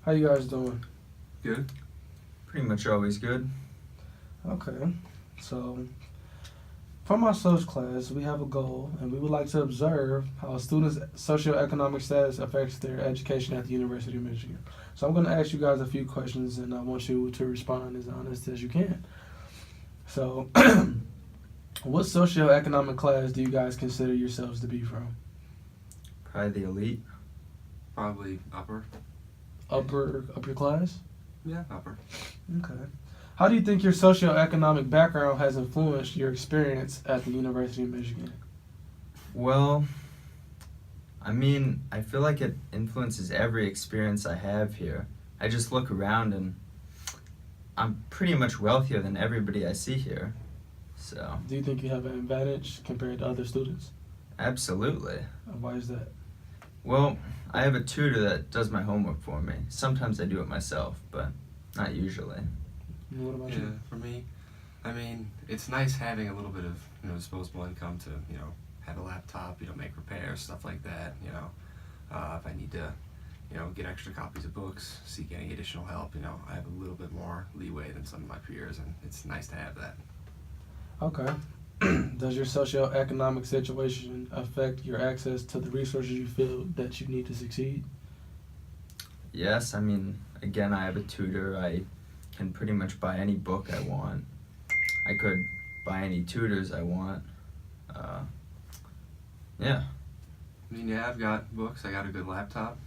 How you guys doing? Good. Pretty much always good. Okay. So, for my social class, we have a goal, and we would like to observe how a student's socioeconomic status affects their education at the University of Michigan. So, I'm going to ask you guys a few questions, and I want you to respond as honest as you can. So, what socioeconomic class do you guys consider yourselves to be from? Probably the elite. Probably upper. Upper class? Yeah, upper. Okay. How do you think your socioeconomic background has influenced your experience at the University of Michigan? Well, I feel like it influences every experience I have here. I just look around and I'm pretty much wealthier than everybody I see here. So, Do you think you have an advantage compared to other students? absolutely. Why is that? Well, I have a tutor that does my homework for me. Sometimes I do it myself, but not usually. And what about Yeah, you? for me, it's nice having a little bit of, disposable income to, have a laptop, make repairs, stuff like that, if I need to, get extra copies of books, seek any additional help, I have a little bit more leeway than some of my peers, and it's nice to have that. Okay. Does your socioeconomic situation affect your access to the resources you feel that you need to succeed? Yes, again, I have a tutor. I can pretty much buy any book I want. I could buy any tutors I want. Yeah. Yeah, I've got books, I got a good laptop,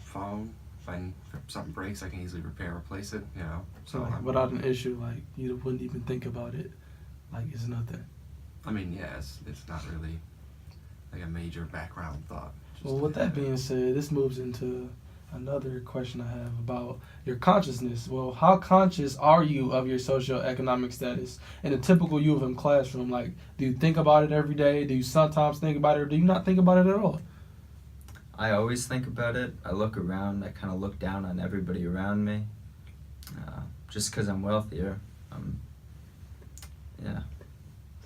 phone. If something breaks, I can easily repair, replace it, So, So, like, without an issue, like, you wouldn't even think about it. Like, it's nothing. Yeah, it's not really like a major background thought. Just Well, to with that have it. being said, this moves into another question I have about your consciousness. Well, how conscious are you of your socioeconomic status in a typical U of M classroom? Like, do you think about it every day? Do you sometimes think about it, or do you not think about it at all? I always think about it. I look around. I kind of look down on everybody around me. Just because I'm wealthier. Yeah.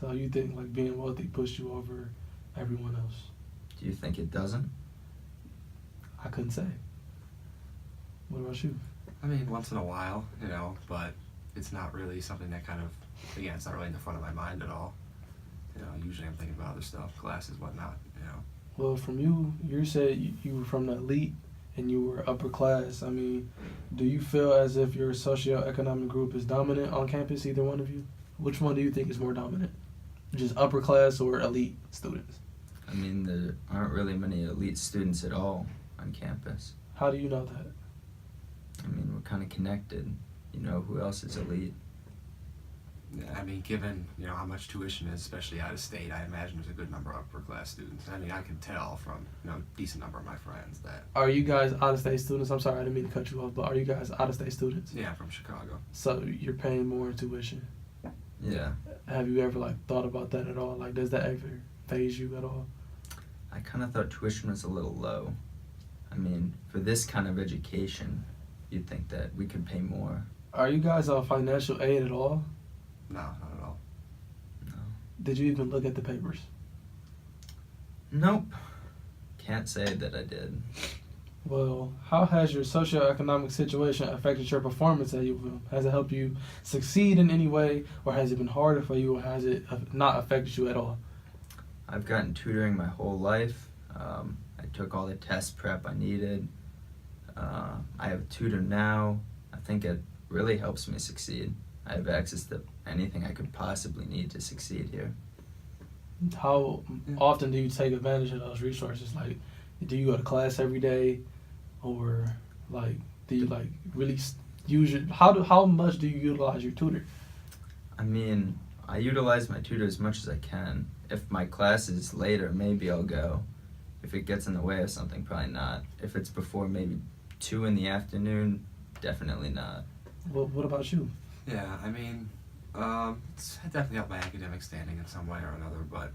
So you think like being wealthy pushed you over everyone else? Do you think it doesn't? I couldn't say. What about you? Once in a while, but it's not really something that again, it's not really in the front of my mind at all. Usually I'm thinking about other stuff, classes, whatnot, Well, from you said you were from the elite and you were upper class. Do you feel as if your socioeconomic group is dominant on campus, either one of you? Which one do you think is more dominant? Just upper class or elite students? There aren't really many elite students at all on campus. How do you know that? We're kind of connected. You know who else is elite? Yeah, given, how much tuition is, especially out of state, I imagine there's a good number of upper class students. I can tell from, a decent number of my friends that, Are you guys out-of-state students? I'm sorry, I didn't mean to cut you off, but are you guys out-of-state students? yeah, from Chicago. So you're paying more in tuition. Yeah. Have you ever thought about that at all? Like, does that ever phase you at all? I kind of thought tuition was a little low. For this kind of education, you'd think that we could pay more. Are you guys on financial aid at all? No, not at all. No. Did you even look at the papers? Nope. Can't say that I did. Well, how has your socioeconomic situation affected your performance at U of M? Has it helped you succeed in any way, or has it been harder for you, or has it not affected you at all? I've gotten tutoring my whole life. I took all the test prep I needed. I have a tutor now. I think it really helps me succeed. I have access to anything I could possibly need to succeed here. How often do you take advantage of those resources? Like, do you go to class every day, or do you really use your? How much do you utilize your tutor? I utilize my tutor as much as I can. If my class is later, maybe I'll go. If it gets in the way of something, probably not. If it's before maybe 2 in the afternoon, definitely not. What about you? Yeah, it's definitely helped my academic standing in some way or another, but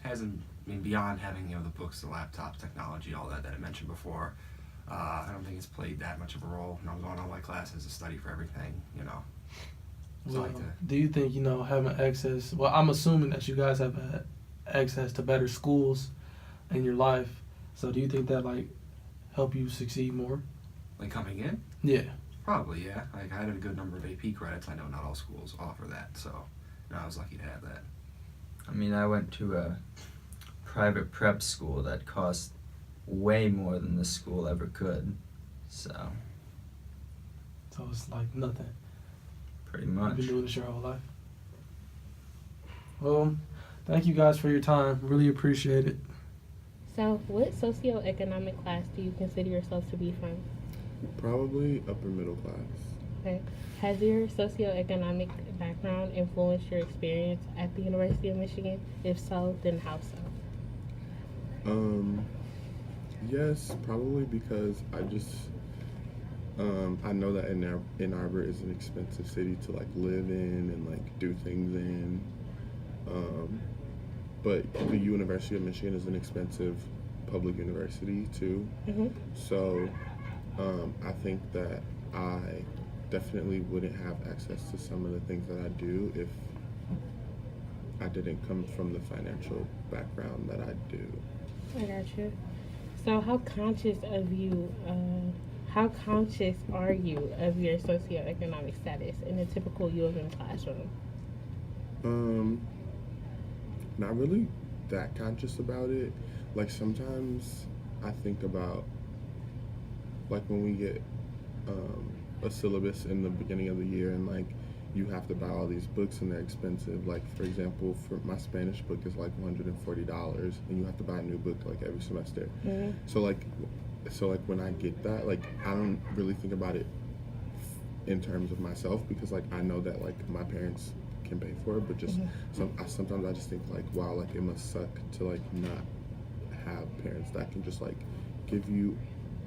hasn't, beyond having, the books, the laptops, technology, all that I mentioned before, I don't think it's played that much of a role. I'm going on my classes to study for everything, So I Well, like to, do you think having access? Well, I'm assuming that you guys have had access to better schools in your life. So do you think that like help you succeed more? Like coming in, Yeah. probably yeah. Like I had a good number of AP credits. I know not all schools offer that, so I was lucky to have that. I mean, I went to a private prep school that cost way more than this school ever could. So, So it's like nothing. pretty You've much. been doing this your whole life. Well, thank you guys for your time. Really appreciate it. So, what socioeconomic class do you consider yourself to be from? Probably upper middle class. Okay. Has your socioeconomic background influenced your experience at the University of Michigan? If so, then how so? Yes, probably because I know that Ann Arbor is an expensive city to like live in and like do things in. But the University of Michigan is an expensive public university too. Mm-hmm. So I think that I definitely wouldn't have access to some of the things that I do if I didn't come from the financial background that I do. I got you. So, how conscious are you of your socioeconomic status in a typical U of M classroom? Not really that conscious about it. Like sometimes I think about like when we get a syllabus in the beginning of the year and like you have to buy all these books and they're expensive. Like for example, for my Spanish book is like $140 and you have to buy a new book like every semester. Mm-hmm. So like when I get that, like I don't really think about it in terms of myself because like I know that like my parents can pay for it, but just sometimes I just think like wow, like it must suck to like not have parents that can just like give you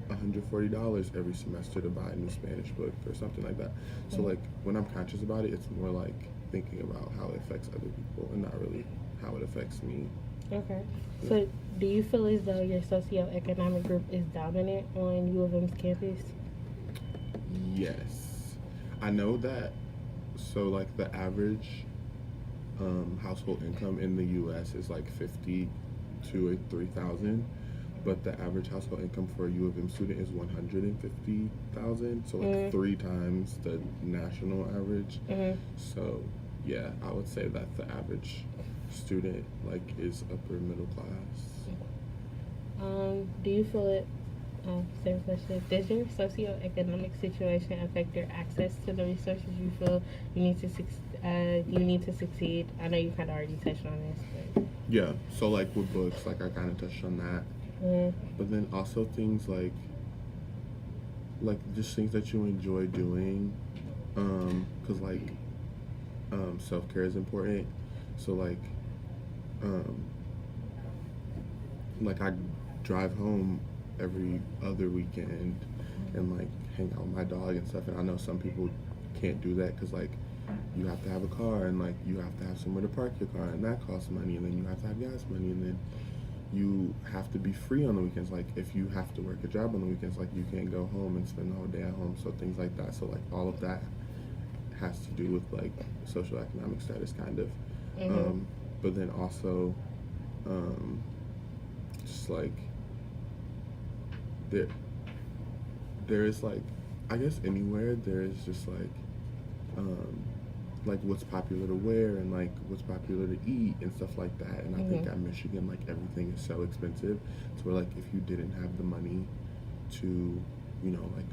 $140 every semester to buy a new Spanish book or something like that. So like when I'm conscious about it, it's more like thinking about how it affects other people and not really how it affects me. Okay. So, do you feel as though your socioeconomic group is dominant on U of M's campus? Yes, I know that. So like the average household income in the U.S. is like 50 to 3,000, but the average household income for a U of M student is 150,000. So like 3 times the national average. Mm-hmm. So yeah, I would say that the average student like is upper middle class. Do you feel it? Same question. Does your socioeconomic situation affect your access to the resources you feel you need to succeed? I know you kind of already touched on this, but Yeah, so like with books, like I kind of touched on that. But then also things like just things that you enjoy doing, because self-care is important. So like I drive home every other weekend and like hang out with my dog and stuff, and I know some people can't do that because like you have to have a car and like you have to have somewhere to park your car and that costs money, and then you have to have gas money, and then you have to be free on the weekends. Like if you have to work a job on the weekends, like you can't go home and spend the whole day at home. So things like that. So like all of that has to do with like social economic status kind of. But then also just like there is like I guess anywhere there is just like what's popular to wear and like what's popular to eat and stuff like that. And I think at Michigan like everything is so expensive, so where like if you didn't have the money to like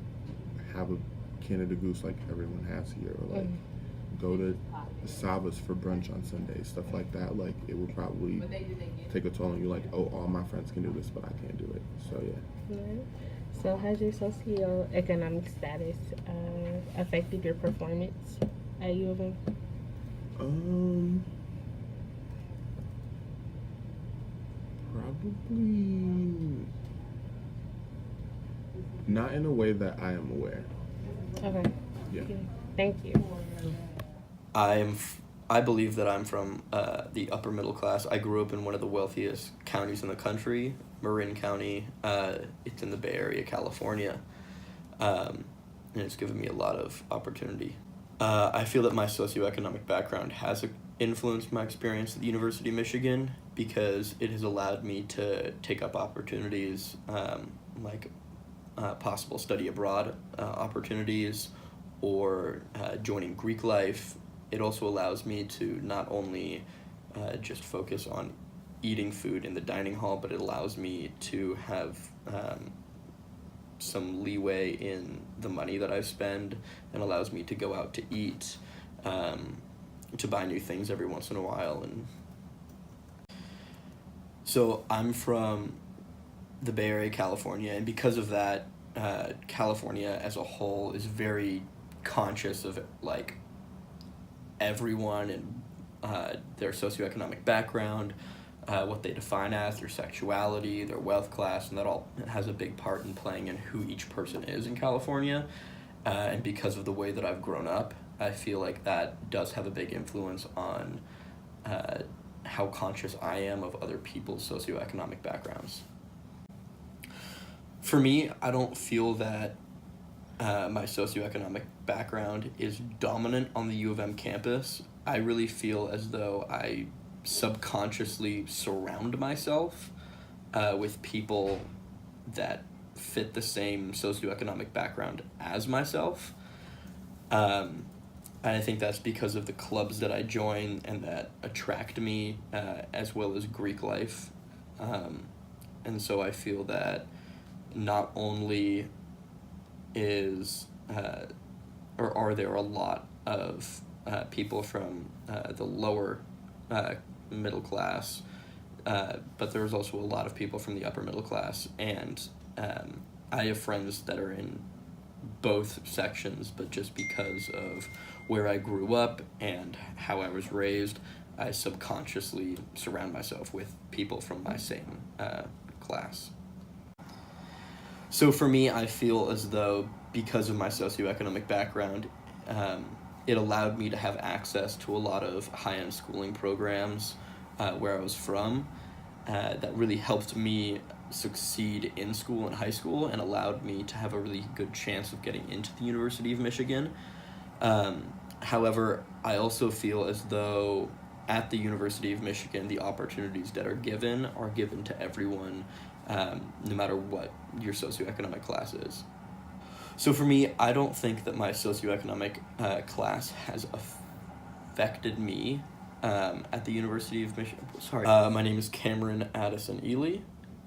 have a Canada Goose like everyone has here, or like go to Savas for brunch on Sundays, stuff like that, like it would probably take a toll on you, like oh all my friends can do this but I can't do it. So yeah. So has your socioeconomic status affected your performance at U of M? Probably not in a way that I am aware. Okay. Yeah. Thank you. I believe that I'm from the upper middle class. I grew up in one of the wealthiest counties in the country, Marin County. It's in the Bay Area, California, and it's given me a lot of opportunity. I feel that my socioeconomic background has influenced my experience at the University of Michigan because it has allowed me to take up opportunities like possible study abroad opportunities or joining Greek life. It also allows me to not only just focus on eating food in the dining hall, but it allows me to have some leeway in the money that I spend and allows me to go out to eat, to buy new things every once in a while. And so I'm from the Bay Area, California, and because of that, California as a whole is very conscious of like everyone and their socioeconomic background, what they define as, their sexuality, their wealth class, and that all has a big part in playing in who each person is in California. And because of the way that I've grown up, I feel like that does have a big influence on how conscious I am of other people's socioeconomic backgrounds. For me, I don't feel that my socioeconomic background is dominant on the U of M campus. I really feel as though I subconsciously surround myself with people that fit the same socioeconomic background as myself. And I think that's because of the clubs that I join and that attract me, as well as Greek life. And so I feel that not only is, or are there a lot of people from the lower middle class, but there's also a lot of people from the upper middle class, and I have friends that are in both sections, but just because of where I grew up and how I was raised, I subconsciously surround myself with people from my same class. So for me, I feel as though because of my socioeconomic background, it allowed me to have access to a lot of high-end schooling programs where I was from that really helped me succeed in school and high school and allowed me to have a really good chance of getting into the University of Michigan. However, I also feel as though at the University of Michigan, the opportunities that are given to everyone, no matter what your socioeconomic class is. So for me, I don't think that my socioeconomic class has affected me at the University of Michigan. My name is Cameron Addison Ely.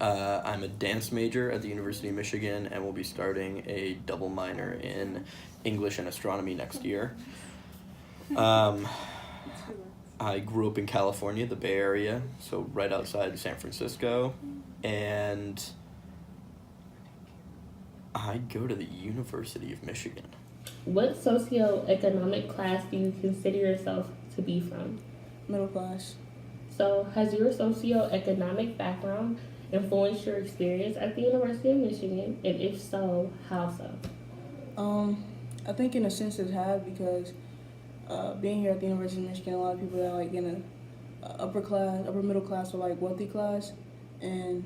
I'm a dance major at the University of Michigan and will be starting a double minor in English and astronomy next year. I grew up in California, the Bay Area, so right outside San Francisco, and I go to the University of Michigan. What socioeconomic class do you consider yourself to be from? Middle class. So, has your socioeconomic background influenced your experience at the University of Michigan? And if so, how so? I think in a sense it has because being here at the University of Michigan, a lot of people are like in a upper middle class or like wealthy class, and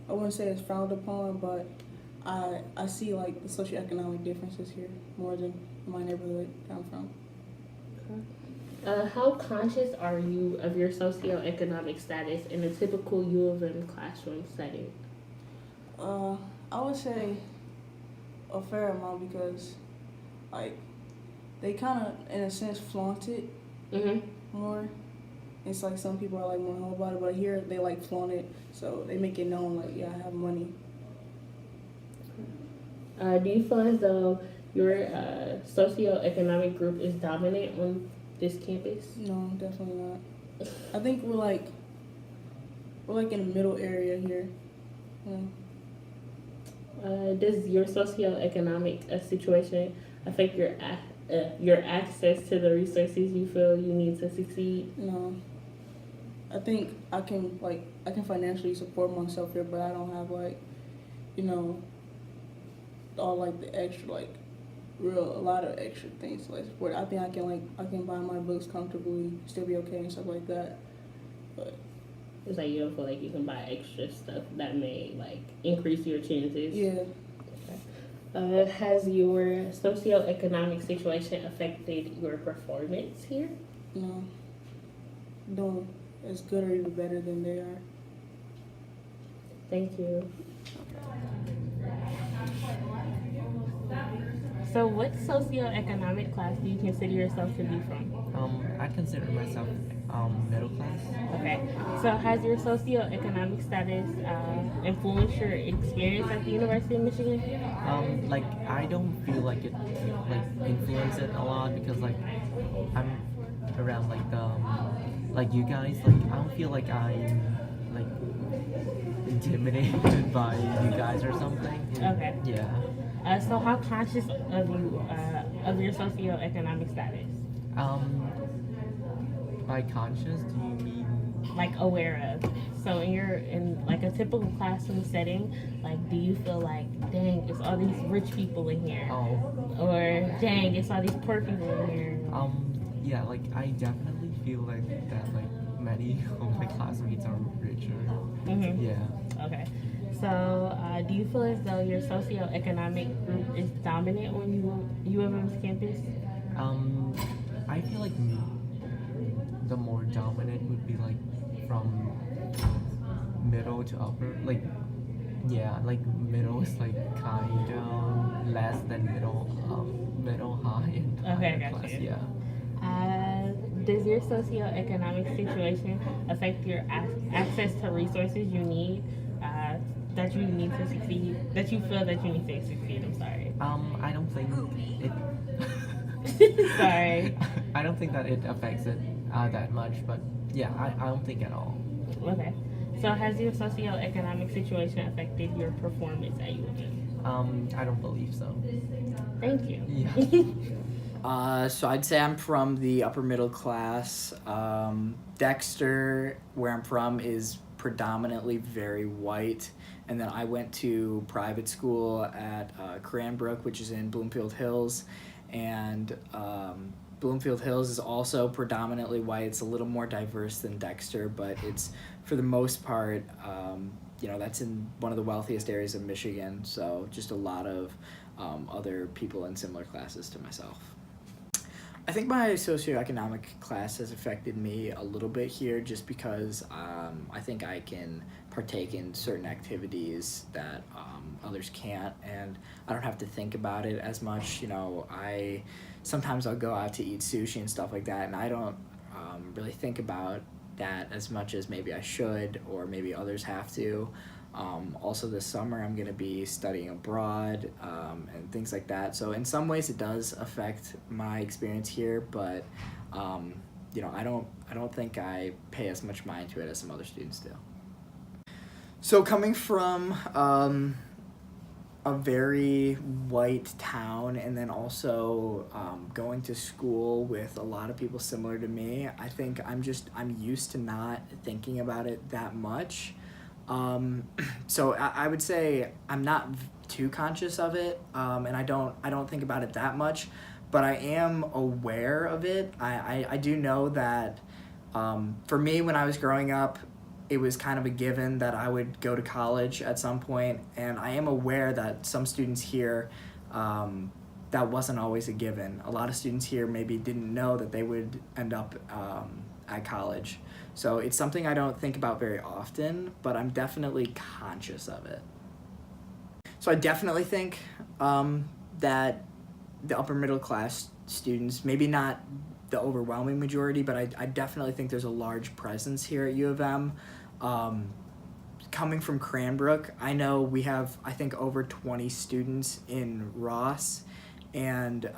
I wouldn't say it's frowned upon, but I see like the socioeconomic differences here more than in my neighborhood that I'm from. How conscious are you of your socioeconomic status in a typical U of M classroom setting? I would say a fair amount because, like, they kind of, in a sense, flaunt it more. It's like some people are like more humble about it, but here they like flaunt it, so they make it known like, yeah, I have money. Do you feel as though your socioeconomic group is dominant on this campus? No, definitely not. I think we're like in the middle area here. Yeah. Does your socioeconomic situation affect your access to the resources you feel you need to succeed? No. I think I can financially support myself here, but I don't have all like the extra a lot of extra things to support. I think I can buy my books comfortably, still be okay and stuff like that. But it's like you don't feel like you can buy extra stuff that may increase your chances. Yeah. Has your socioeconomic situation affected your performance here? No, doing as good or even better than they are. Thank you. So, what socioeconomic class do you consider yourself to be from? I consider myself middle class. Okay. So, has your socioeconomic status influenced your experience at the University of Michigan? Like I don't feel like it like influence it a lot because like I'm around like you guys, like I don't feel like I'm like intimidated by you guys or something. Okay. Yeah. So, how conscious of you of your socioeconomic status? By conscious, do you mean? Like aware of. So in like a typical classroom setting, like do you feel like, dang, it's all these rich people in here, Oh. or dang, it's all these poor people in here? Yeah, like I definitely feel like that. Like many of my classmates are richer. Mm-hmm. Yeah. Okay. So do you feel as though your socioeconomic group is dominant on U of M's campus? I feel like the more dominant would be like from middle to upper. Like, yeah, like middle is like kind of less than middle high and Okay, higher gotcha. class. Yeah. Does your socioeconomic situation affect your access to resources you need that you need to succeed? That you feel that you need to succeed? I'm sorry. I don't think it. Sorry. I don't think that it affects it that much, but yeah, I don't think at all. Okay. So has your socioeconomic situation affected your performance at U of M? I don't believe so. Thank you. Yeah. So I'd say I'm from the upper middle class. Dexter, where I'm from, is predominantly very white. And then I went to private school at Cranbrook, which is in Bloomfield Hills. And Bloomfield Hills is also predominantly white. It's a little more diverse than Dexter, but it's, for the most part, that's in one of the wealthiest areas of Michigan. So just a lot of other people in similar classes to myself. I think my socioeconomic class has affected me a little bit here just because I think I can partake in certain activities that others can't, and I don't have to think about it as much. Sometimes I'll go out to eat sushi and stuff like that, and I don't really think about that as much as maybe I should, or maybe others have to. Also this summer I'm going to be studying abroad and things like that. So in some ways it does affect my experience here, but I don't think I pay as much mind to it as some other students do. So coming from a very white town, and then also going to school with a lot of people similar to me, I think I'm used to not thinking about it that much. So I would say I'm not too conscious of it, and I don't think about it that much, but I am aware of it. I do know that for me, when I was growing up, it was kind of a given that I would go to college at some point, and I am aware that some students here, that wasn't always a given. A lot of students here maybe didn't know that they would end up at college. So it's something I don't think about very often, but I'm definitely conscious of it. So I definitely think that the upper middle class students, maybe not the overwhelming majority, but I definitely think there's a large presence here at U of M. Coming from Cranbrook, I know we have, I think, over 20 students in Ross, and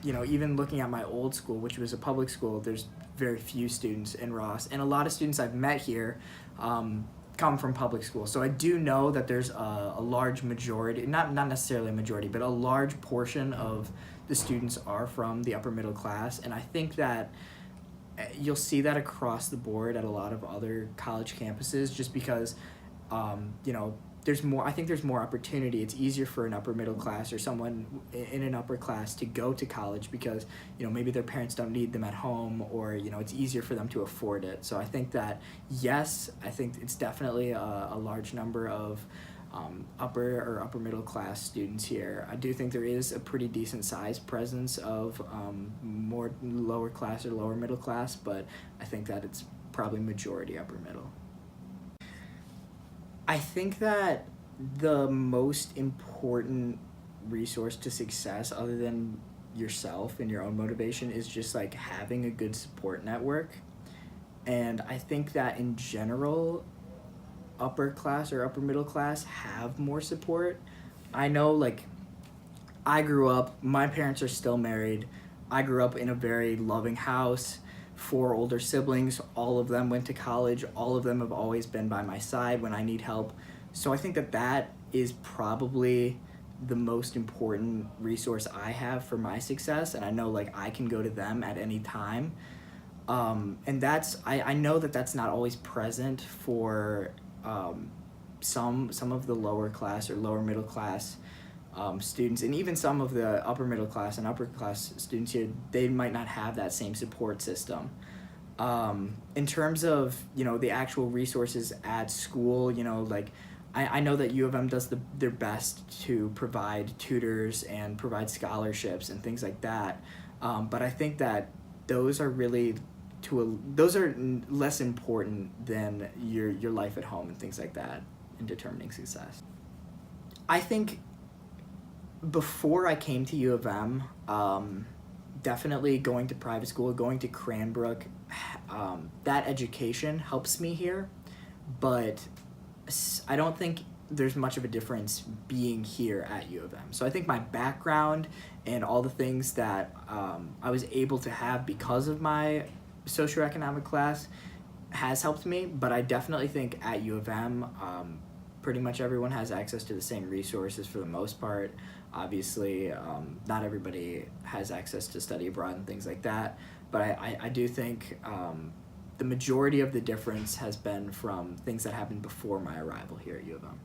even looking at my old school, which was a public school, there's very few students in Ross, and a lot of students I've met here come from public school. So I do know that there's a large majority, not necessarily a majority, but a large portion of the students are from the upper middle class, and I think that you'll see that across the board at a lot of other college campuses, just because there's more. I think there's more opportunity. It's easier for an upper middle class or someone in an upper class to go to college because maybe their parents don't need them at home, or it's easier for them to afford it. So I think that, yes, I think it's definitely a large number of upper or upper middle class students here. I do think there is a pretty decent sized presence of more lower class or lower middle class, but I think that it's probably majority upper middle. I think that the most important resource to success, other than yourself and your own motivation, is just like having a good support network. And I think that in general, upper class or upper middle class have more support. I know, like, I grew up, my parents are still married. I grew up in a very loving house, 4 older siblings, all of them went to college, all of them have always been by my side when I need help. So I think that that is probably the most important resource I have for my success, and I know, like, I can go to them at any time. And that's, I know that that's not always present for some of the lower class or lower middle class students, and even some of the upper middle class and upper class students here, they might not have that same support system. In terms of, you know, the actual resources at school, you know, like, I know that U of M does their best to provide tutors and provide scholarships and things like that, but I think that those are really less important than your life at home and things like that in determining success. I think before I came to U of M, definitely going to private school, going to Cranbrook, that education helps me here, but I don't think there's much of a difference being here at U of M. So I think my background and all the things that I was able to have because of my socioeconomic class has helped me, but I definitely think at U of M, pretty much everyone has access to the same resources for the most part. Obviously, not everybody has access to study abroad and things like that, but I do think the majority of the difference has been from things that happened before my arrival here at U of M.